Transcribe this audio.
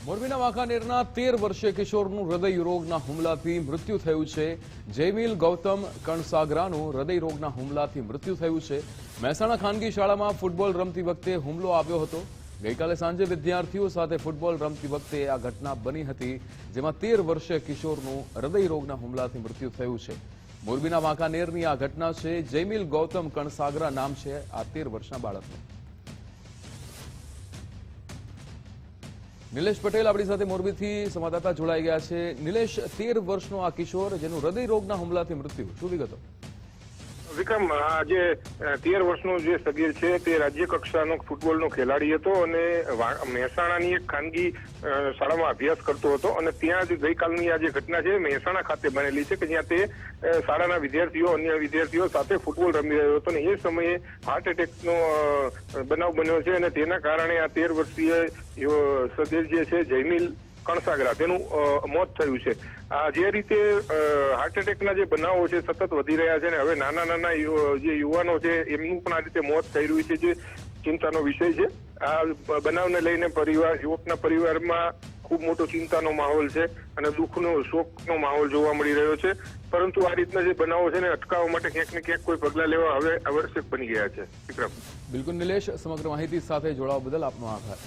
મોરબીના વાંકાનેરના 13 વર્ષીય કિશોરનું હૃદય રોગના હુમલાથી મૃત્યુ થયું છે. જયમીલ ગૌતમ કણસાગરાનું હૃદય રોગના હુમલાથી મૃત્યુ થયું છે. મહેસાણા ખાનગી શાળામાં ફૂટબોલ રમતી વખતે હુમલો આવ્યો હતો. ગઈકાલે સાંજે વિદ્યાર્થીઓ સાથે ફૂટબોલ રમતી વખતે આ ઘટના બની હતી, જેમાં 13 વર્ષીય કિશોરનું હૃદય રોગના હુમલાથી મૃત્યુ થયું છે. મોરબીના વાંકાનેરની આ ઘટના છે. જયમીલ ગૌતમ કણસાગરા નામ છે આ 13 વર્ષના બાળકનું. નિલેશ પટેલ આપણી સાથે મોરબીથી સંવાદદાતા જોડાઈ ગયા છે. નિલેશ, 13 વર્ષનો આ કિશોર જેનું હૃદય રોગના હુમલાથી મૃત્યુ, શું વિગતો? વિક્રમ, આ જે 13 વર્ષનો જે સગીર છે તે રાજ્ય કક્ષાનો ફૂટબોલનો ખેલાડી હતો અને મહેસાણાની એક ખાનગી શાળામાં અભ્યાસ કરતો હતો અને ત્યાં જ ગઈકાલની આ જે ઘટના છે મહેસાણા ખાતે બનેલી છે કે જ્યાં તે શાળાના વિદ્યાર્થીઓ અન્ય વિદ્યાર્થીઓ સાથે ફૂટબોલ રમી રહ્યો હતો અને એ સમયે હાર્ટ એટેકનો બનાવ બન્યો છે અને તેના કારણે આ 13 વર્ષીય સગીર જે છે જયમીલ કણસાગરા તેનું મોત થયું છે. જે રીતે હાર્ટ એટેકના જે બનાવો છે સતત વધી રહ્યા છે અને હવે નાના જે યુવાનો છે એમનું પણ આ રીતે મોત થઈ રહ્યું છે, જે ચિંતાનો વિષય છે. આ બનાવને લઈને યુવકના પરિવારમાં ખૂબ મોટો ચિંતાનો માહોલ છે અને દુઃખનો શોકનો માહોલ જોવા મળી રહ્યો છે. પરંતુ આ રીતના જે બનાવો છે ને અટકાવવા માટે ક્યાંક ને ક્યાંક કોઈ પગલાં લેવા હવે આવશ્યક બની ગયા છે. વિક્રમ, બિલકુલ નિલેશ, સમગ્ર માહિતી સાથે જોડાવા બદલ આપનો આભાર.